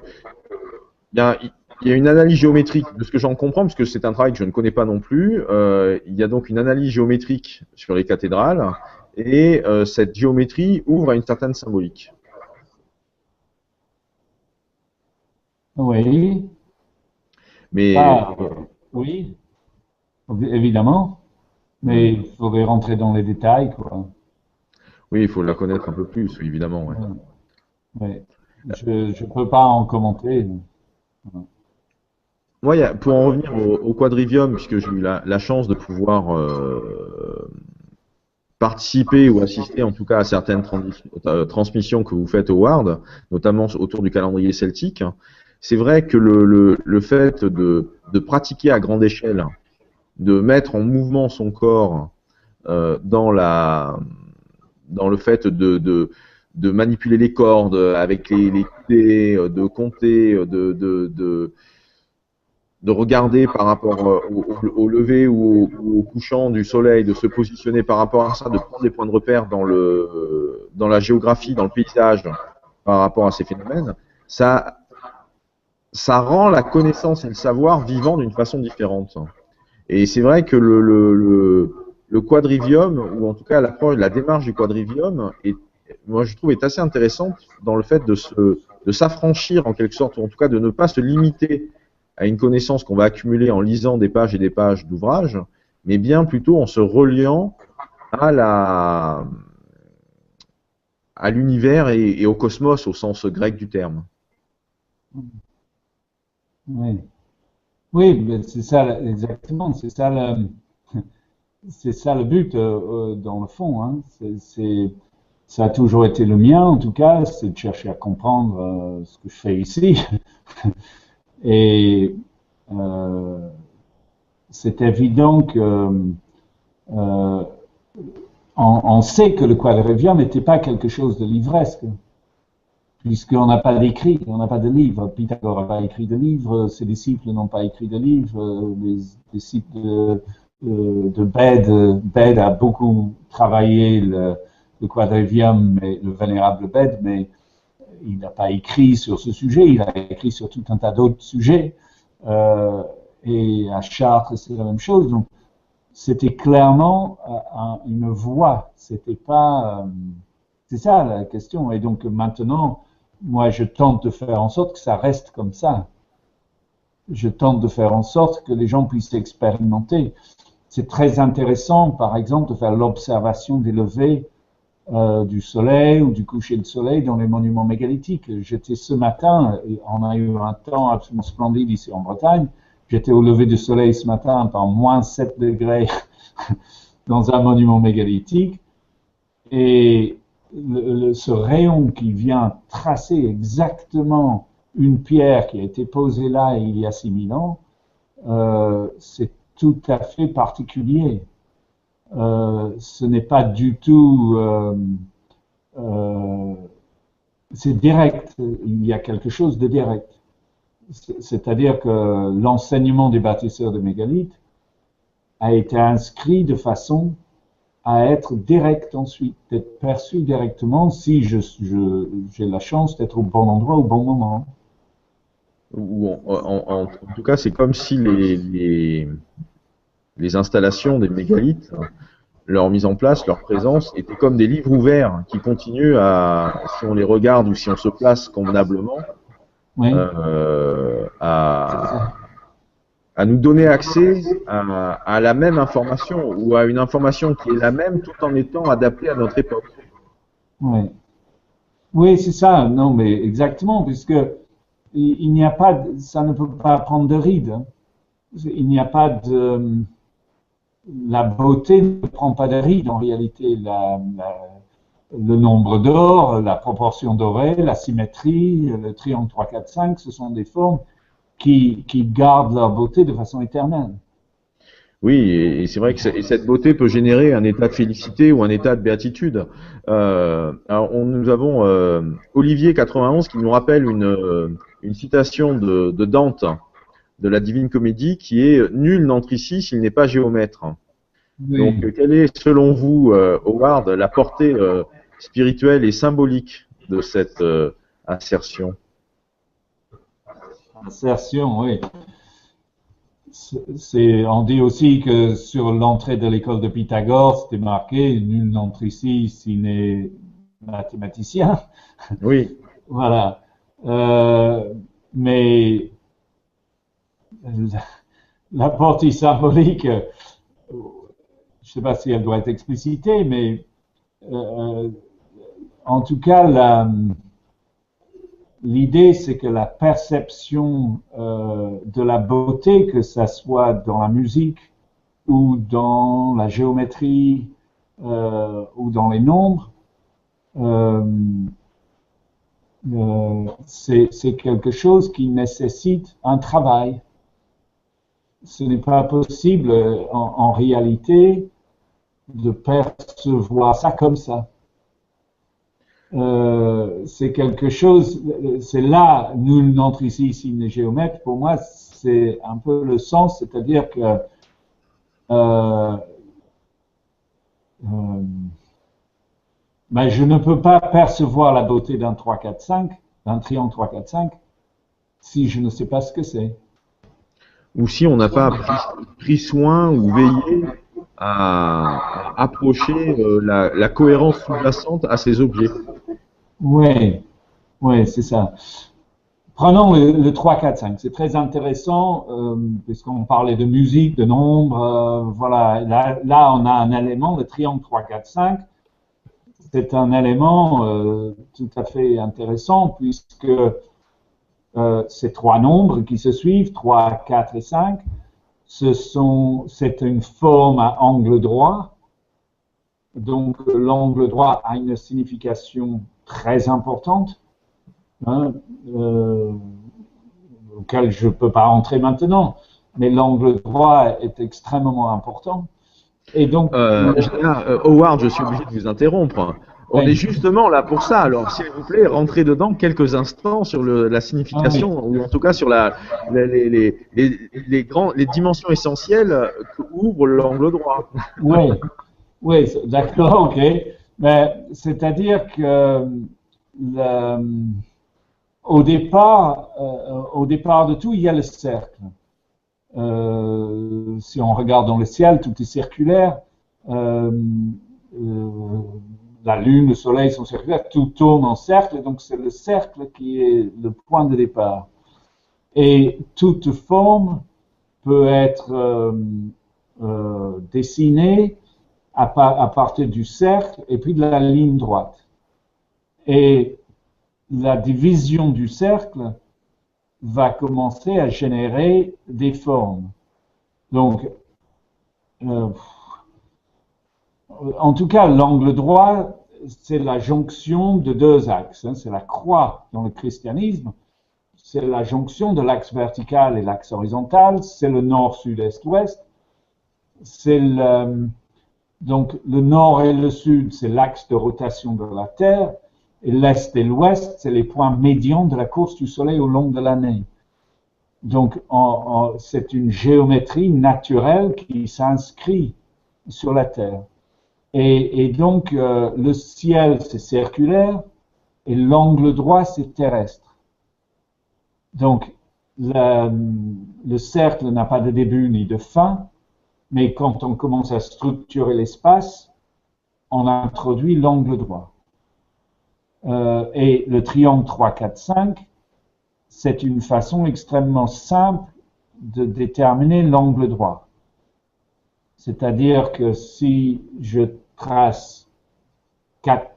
Speaker 1: y a, il y a une analyse géométrique de ce que j'en comprends, parce que c'est un travail que je ne connais pas non plus. Il y a donc une analyse géométrique sur les cathédrales, et cette géométrie ouvre à une certaine symbolique.
Speaker 2: Oui.
Speaker 1: Mais
Speaker 2: Ah, oui, évidemment. Mais il faudrait rentrer dans les détails, quoi.
Speaker 1: oui, il faut la connaître un peu plus, oui, évidemment. Ouais.
Speaker 2: Ouais. Ouais. Je peux pas en commenter.
Speaker 1: Moi, pour en revenir au quadrivium, puisque j'ai eu la chance de pouvoir participer ou assister en tout cas à certaines transmissions que vous faites au Ward, notamment autour du calendrier celtique. c'est vrai que le fait de pratiquer à grande échelle, de mettre en mouvement son corps dans le fait de manipuler les cordes avec les coudées, de compter, de regarder par rapport au lever ou au couchant du soleil, de se positionner par rapport à ça, de prendre des points de repère dans la géographie, dans le paysage, par rapport à ces phénomènes, ça rend la connaissance et le savoir vivant d'une façon différente. Et c'est vrai que le quadrivium, ou en tout cas l'approche, la démarche du quadrivium, moi je trouve est assez intéressante dans le fait de s'affranchir en quelque sorte, ou en tout cas de ne pas se limiter à une connaissance qu'on va accumuler en lisant des pages et des pages d'ouvrages, mais bien plutôt en se reliant à l'univers et au cosmos au sens grec du terme.
Speaker 2: Oui, oui, mais c'est ça exactement, c'est ça le but dans le fond. Hein. Ça a toujours été le mien en tout cas, c'est de chercher à comprendre ce que je fais ici. Et c'est évident que euh, on sait que le quadrivium n'était pas quelque chose de livresque, puisqu'on n'a pas d'écrit, on n'a pas de livre. Pythagore n'a pas écrit de livre, ses disciples n'ont pas écrit de livre, les disciples de Bède a beaucoup travaillé le quadrivium, le vénérable Bède, mais il n'a pas écrit sur ce sujet, il a écrit sur tout un tas d'autres sujets. Et à Chartres, c'est la même chose. Donc, c'était clairement une voie. C'était pas. C'est ça la question. Et donc maintenant, moi, je tente de faire en sorte que ça reste comme ça. Je tente de faire en sorte que les gens puissent expérimenter. C'est très intéressant, par exemple, de faire l'observation des levées du soleil ou du coucher de soleil dans les monuments mégalithiques. J'étais ce matin, on a eu un temps absolument splendide ici en Bretagne. J'étais au lever du soleil ce matin par moins 7 degrés dans un monument mégalithique. Et ce rayon qui vient tracer exactement une pierre qui a été posée là il y a 6000 ans, c'est tout à fait particulier. Ce n'est pas du tout... c'est direct. Il y a quelque chose de direct. C'est-à-dire que l'enseignement des bâtisseurs de mégalithes a été inscrit de façon à être direct ensuite, d'être perçu directement si j'ai la chance d'être au bon endroit au bon moment.
Speaker 1: En tout cas, c'est comme si les installations des mégalithes, leur mise en place, leur présence, étaient comme des livres ouverts qui continuent si on les regarde ou si on se place convenablement,
Speaker 2: Oui,
Speaker 1: à nous donner accès à la même information ou à une information qui est la même tout en étant adaptée à notre époque.
Speaker 2: oui. Oui, c'est ça. Non, mais exactement, puisque il n'y a pas, ça ne peut pas prendre de ride. Hein. Il n'y a pas de, la beauté ne prend pas de ride en réalité. Le nombre d'or, la proportion dorée, la symétrie, le triangle 3, 4, 5, ce sont des formes qui gardent leur beauté de façon éternelle.
Speaker 1: Oui, et c'est vrai que cette beauté peut générer un état de félicité ou un état de béatitude. Alors nous avons Olivier 91 qui nous rappelle une citation de Dante de la Divine Comédie qui est nul n'entre ici s'il n'est pas géomètre.
Speaker 2: Oui.
Speaker 1: Donc, quelle est, selon vous, Howard, la portée spirituelle et symbolique de cette assertion?
Speaker 2: Assertion, oui. On dit aussi que sur l'entrée de l'école de Pythagore, c'était marqué nul n'entre ici s'il n'est mathématicien.
Speaker 1: Oui.
Speaker 2: Voilà. Mais la portée symbolique, je ne sais pas si elle doit être explicitée, mais en tout cas, l'idée, c'est que la perception de la beauté, que ça soit dans la musique ou dans la géométrie ou dans les nombres, C'est quelque chose qui nécessite un travail. Ce n'est pas possible en réalité de percevoir ça comme ça. C'est quelque chose, c'est là, nul n'entre ici s'il n'est géomètre. Pour moi, c'est un peu le sens, c'est-à-dire que ben, je ne peux pas percevoir la beauté d'un 3, 4, 5, d'un triangle 3, 4, 5, si je ne sais pas ce que c'est.
Speaker 1: Ou si on n'a pas pris soin ou veillé à approcher la cohérence sous-jacente à ces objets.
Speaker 2: Oui, oui, c'est ça. Prenons le 3, 4, 5. C'est très intéressant puisqu'on parlait de musique, de nombres. Voilà, là, on a un élément, le triangle 3, 4, 5. C'est un élément tout à fait intéressant puisque ces trois nombres qui se suivent, 3, 4 et 5, c'est une forme à angle droit. Donc, l'angle droit a une signification très importante, hein, auquel je ne peux pas entrer maintenant, mais l'angle droit est extrêmement important. Et donc,
Speaker 1: Howard, je suis obligé de vous interrompre. On est justement là pour ça. Alors, s'il vous plaît, rentrez dedans quelques instants sur la signification, ou en tout cas sur les dimensions essentielles qu'ouvre l'angle droit.
Speaker 2: Oui, oui, d'accord, ok. Mais c'est-à-dire que au départ de tout, il y a le cercle. Si on regarde dans le ciel, tout est circulaire. La Lune, le Soleil sont circulaires, tout tourne en cercle, donc c'est le cercle qui est le point de départ. Et toute forme peut être dessinée à partir du cercle et puis de la ligne droite. Et la division du cercle va commencer à générer des formes. Donc, en tout cas, l'angle droit, c'est la jonction de deux axes. Hein. C'est la croix dans le christianisme. C'est la jonction de l'axe vertical et l'axe horizontal. C'est le nord, sud, est, ouest. Donc, le nord et le sud, c'est l'axe de rotation de la Terre. Et l'est et l'ouest, c'est les points médians de la course du Soleil au long de l'année. Donc, c'est une géométrie naturelle qui s'inscrit sur la Terre. Et donc, le ciel, c'est circulaire et l'angle droit, c'est terrestre. Donc, le cercle n'a pas de début ni de fin, mais quand on commence à structurer l'espace, on introduit l'angle droit. Et le triangle 3, 4, 5, c'est une façon extrêmement simple de déterminer l'angle droit. C'est-à-dire que si je trace 4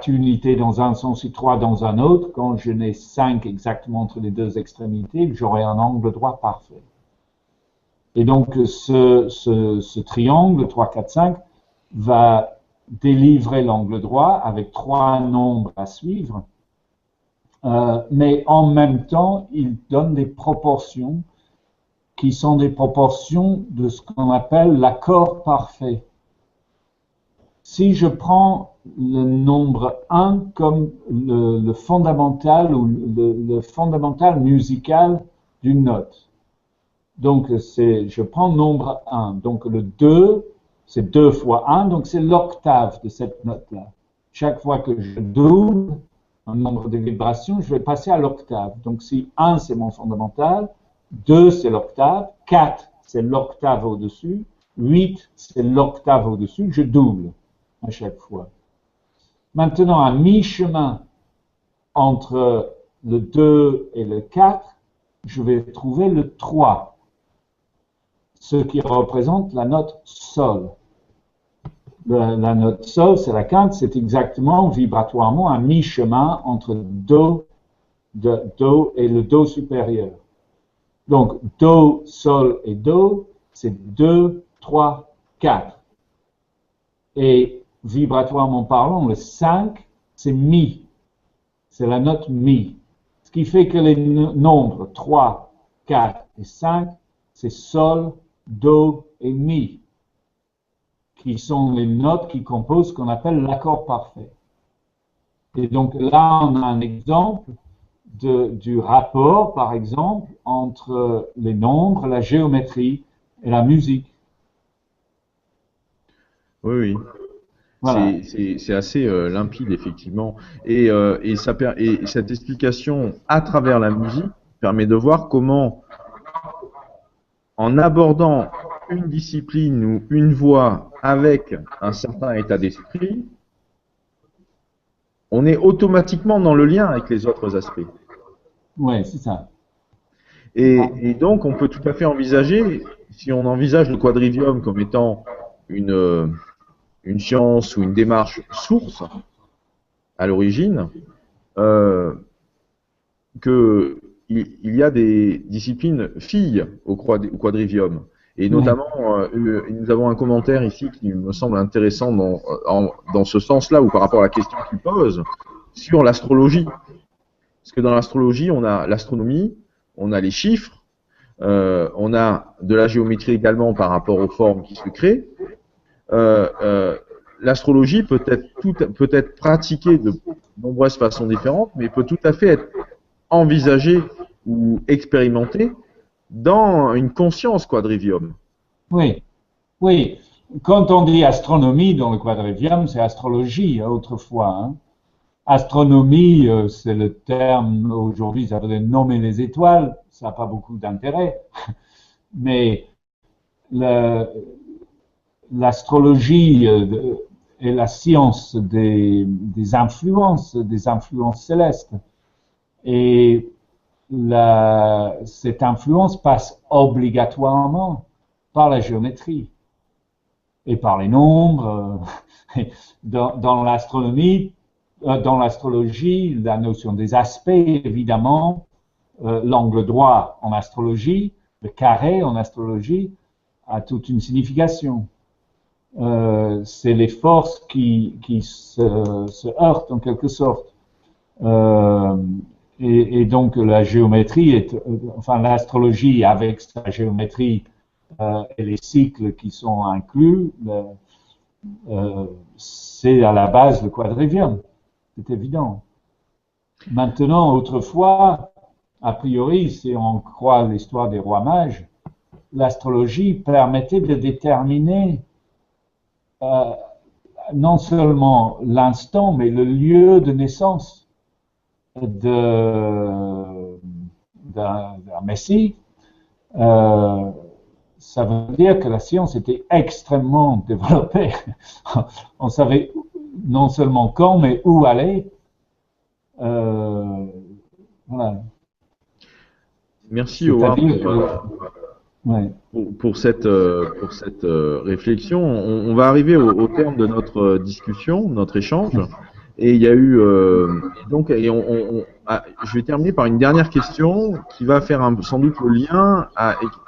Speaker 2: unités dans un sens et 3 dans un autre, quand je n'ai 5 exactement entre les deux extrémités, j'aurai un angle droit parfait. Et donc, ce triangle 3, 4, 5 va délivrer l'angle droit avec 3 nombres à suivre, mais en même temps, il donne des proportions qui sont des proportions de ce qu'on appelle l'accord parfait. Si je prends le nombre 1 comme le fondamental ou le fondamental musical d'une note, donc je prends le nombre 1, donc le 2, c'est 2 fois 1, donc c'est l'octave de cette note-là. Chaque fois que je double un nombre de vibrations, je vais passer à l'octave. Donc si 1 c'est mon fondamental, 2 c'est l'octave, 4 c'est l'octave au-dessus, 8 c'est l'octave au-dessus, je double à chaque fois. Maintenant, à mi-chemin entre le 2 et le 4, je vais trouver le 3, ce qui représente la note Sol. La note Sol, c'est la quinte, c'est exactement vibratoirement à mi-chemin entre Do et le Do supérieur. Donc, Do, Sol et Do, c'est 2, 3, 4. Et vibratoirement parlant, le 5, c'est Mi. c'est la note Mi. Ce qui fait que les nombres 3, 4 et 5, c'est Sol, Do et Mi, qui sont les notes qui composent ce qu'on appelle l'accord parfait. Et donc là, on a un exemple du rapport, par exemple, entre les nombres, la géométrie et la musique.
Speaker 1: Oui, oui.
Speaker 2: Voilà.
Speaker 1: C'est assez limpide, effectivement. Et cette explication à travers la musique permet de voir comment, en abordant une discipline ou une voie avec un certain état d'esprit, on est automatiquement dans le lien avec les autres aspects.
Speaker 2: Oui, c'est ça.
Speaker 1: Et donc, on peut tout à fait envisager, si on envisage le quadrivium comme étant une science ou une démarche source à l'origine, euh, qu'il y a des disciplines filles au quadrivium. Et
Speaker 2: Oui,
Speaker 1: notamment, nous avons un commentaire ici qui me semble intéressant dans ce sens-là, ou par rapport à la question qu'il pose, sur l'astrologie. Parce que dans l'astrologie, on a l'astronomie, on a les chiffres, on a de la géométrie également par rapport aux formes qui se créent. Euh, euh, L'astrologie peut être pratiquée de nombreuses façons différentes, mais peut tout à fait être envisagée ou expérimentée dans une conscience quadrivium.
Speaker 2: oui, oui. Quand on dit astronomie dans le quadrivium, c'est astrologie autrefois. Hein. Astronomie, c'est le terme aujourd'hui, ça veut dire nommer les étoiles, ça n'a pas beaucoup d'intérêt. Mais l'astrologie est la science des influences célestes. Et cette influence passe obligatoirement par la géométrie et par les nombres. Dans l'astronomie, dans l'astrologie, la notion des aspects, évidemment, l'angle droit en astrologie, le carré en astrologie, a toute une signification. C'est les forces qui se heurtent en quelque sorte. Et donc la géométrie enfin l'astrologie avec sa géométrie et les cycles qui sont inclus, c'est à la base le quadrivium, c'est évident. Maintenant, autrefois, a priori, si on croit l'histoire des rois mages, l'astrologie permettait de déterminer euh, non seulement l'instant, mais le lieu de naissance d'un Messie. Ça veut dire que la science était extrêmement développée. On savait non seulement quand, mais où aller. Voilà.
Speaker 1: Merci Howard
Speaker 2: C'est-à-dire que, ouais.
Speaker 1: pour cette réflexion. On va arriver au terme de notre discussion, de notre échange. Et il y a eu je vais terminer par une dernière question qui va faire sans doute le lien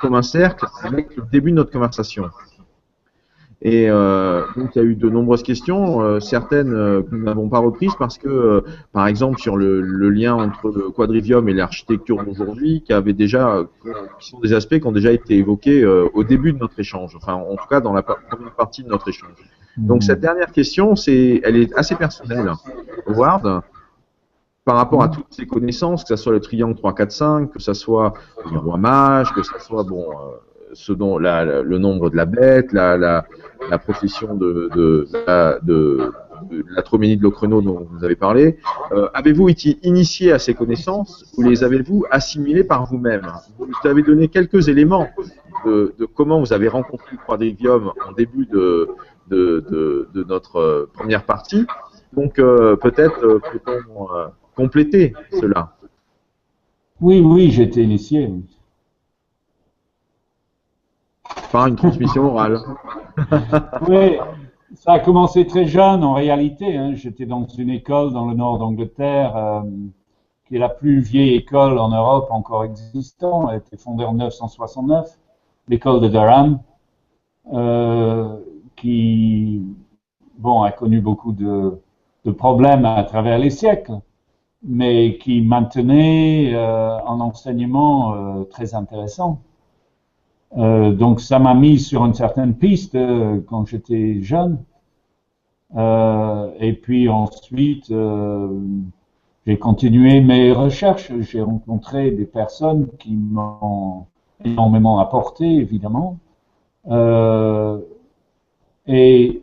Speaker 1: comme un cercle avec le début de notre conversation. Et donc il y a eu de nombreuses questions, certaines que nous n'avons pas reprises parce que, par exemple, sur le lien entre le quadrivium et l'architecture d'aujourd'hui, qui sont des aspects qui ont déjà été évoqués au début de notre échange, enfin en tout cas dans la première partie de notre échange. Donc cette dernière question, elle est assez personnelle, Howard, par rapport à toutes ces connaissances, que ce soit le triangle 3, 4, 5, que ce soit les rois mages, que ce soit le nombre de la bête, la profession de l'atroménie de Locreno dont vous avez parlé. Avez-vous été initié à ces connaissances ou les avez-vous assimilées par vous-même? Vous avez donné quelques éléments de comment vous avez rencontré le quadrivium en début de notre première partie. Donc peut-être peut-on compléter cela.
Speaker 2: Oui, j'ai été initié.
Speaker 1: Par une transmission orale.
Speaker 2: Oui, ça a commencé très jeune en réalité. Hein. J'étais dans une école dans le nord d'Angleterre, qui est la plus vieille école en Europe encore existante. Elle a été fondée en 969, l'école de Durham, qui a connu beaucoup de problèmes à travers les siècles. mais qui maintenait un enseignement très intéressant. Donc ça m'a mis sur une certaine piste quand j'étais jeune. Et puis ensuite, j'ai continué mes recherches. J'ai rencontré des personnes qui m'ont énormément apporté, évidemment. Et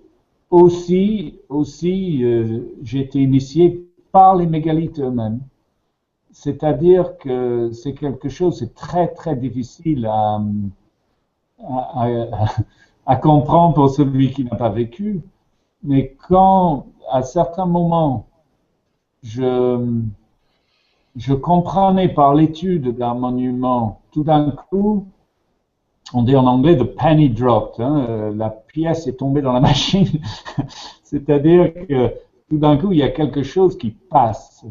Speaker 2: aussi, j'ai été initié par les mégalithes eux-mêmes. C'est-à-dire que c'est quelque chose, c'est très très difficile à comprendre pour celui qui n'a pas vécu. Mais quand, à certains moments, je comprenais par l'étude d'un monument, tout d'un coup, on dit en anglais the penny dropped, hein, la pièce est tombée dans la machine. C'est-à-dire que tout d'un coup, il y a quelque chose qui passe.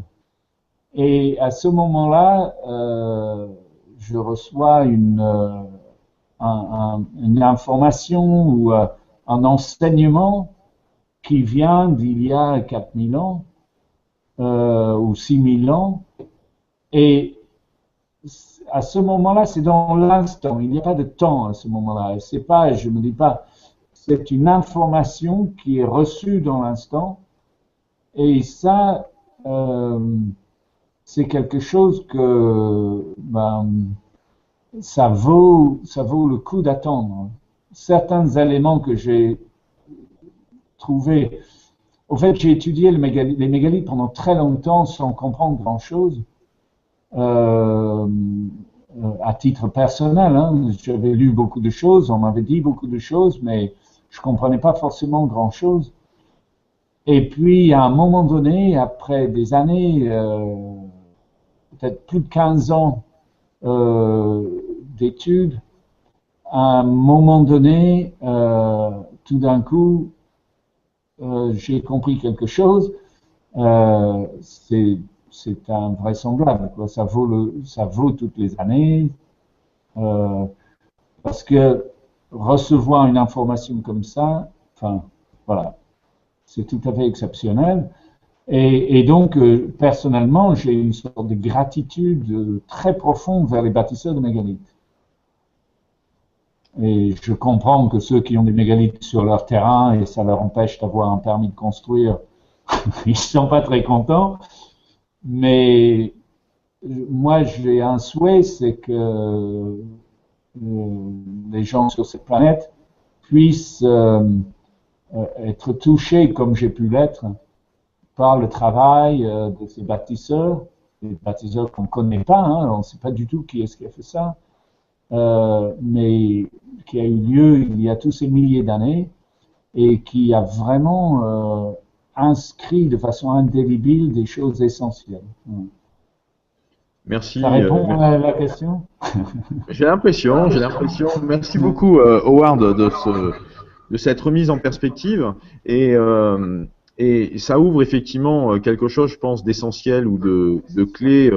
Speaker 2: Et à ce moment-là, je reçois une information ou un enseignement qui vient d'il y a 4000 ans ou 6000 ans. Et à ce moment-là, c'est dans l'instant. Il n'y a pas de temps à ce moment-là. C'est pas, je me dis pas, c'est une information qui est reçue dans l'instant. Et ça, c'est quelque chose que, ça vaut le coup d'attendre. Certains éléments que j'ai trouvés. Au fait, j'ai étudié les mégalithes pendant très longtemps sans comprendre grand-chose. À titre personnel, hein, j'avais lu beaucoup de choses, on m'avait dit beaucoup de choses, mais je comprenais pas forcément grand-chose. Et puis, à un moment donné, après des années, peut-être plus de 15 ans d'études, à un moment donné, tout d'un coup, j'ai compris quelque chose. C'est invraisemblable, quoi. Ça vaut toutes les années, parce que recevoir une information comme ça, enfin, voilà, c'est tout à fait exceptionnel. Et donc, personnellement, j'ai une sorte de gratitude très profonde vers les bâtisseurs de mégalithes. Et je comprends que ceux qui ont des mégalithes sur leur terrain et ça leur empêche d'avoir un permis de construire, ils sont pas très contents. Mais moi, j'ai un souhait, c'est que les gens sur cette planète puissent être touchés, comme j'ai pu l'être, par le travail de ces bâtisseurs, des bâtisseurs qu'on ne connaît pas, hein, on ne sait pas du tout qui est-ce qui a fait ça, mais qui a eu lieu il y a tous ces milliers d'années et qui a vraiment inscrit de façon indélébile des choses essentielles.
Speaker 1: Merci.
Speaker 2: Ça répond à la question?
Speaker 1: J'ai l'impression. Merci beaucoup, Howard, de cette remise en perspective. Et ça ouvre effectivement quelque chose, je pense, d'essentiel ou de clé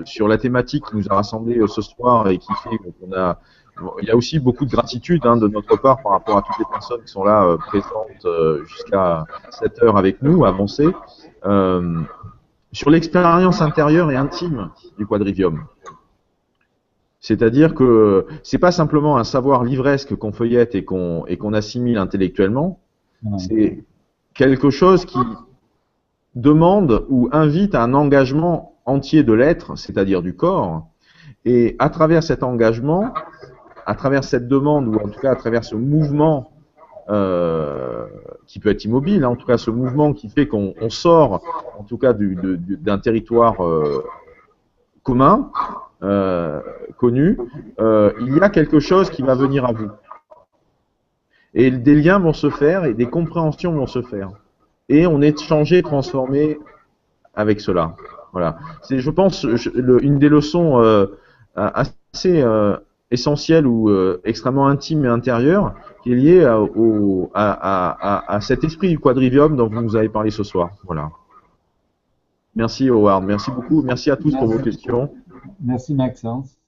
Speaker 1: sur la thématique qui nous a rassemblés ce soir et qui fait qu'on a. Il y a aussi beaucoup de gratitude de notre part par rapport à toutes les personnes qui sont là présentes jusqu'à 7 heures avec nous, avancées, sur l'expérience intérieure et intime du quadrivium. C'est-à-dire que c'est pas simplement un savoir livresque qu'on feuillette et qu'on assimile intellectuellement, c'est quelque chose qui demande ou invite à un engagement entier de l'être, c'est-à-dire du corps, et à travers cet engagement, à travers cette demande, ou en tout cas à travers ce mouvement qui peut être immobile, hein, en tout cas ce mouvement qui fait qu'on sort, en tout cas d'un territoire commun, connu, il y a quelque chose qui va venir à vous. Et des liens vont se faire et des compréhensions vont se faire. Et on est changé, transformé avec cela. Voilà. C'est, je pense, une des leçons assez essentielle ou extrêmement intime et intérieure qui est liée à cet esprit du quadrivium dont vous nous avez parlé ce soir. Voilà. Merci Howard, merci beaucoup, merci à tous pour vos questions.
Speaker 2: Merci Maxence.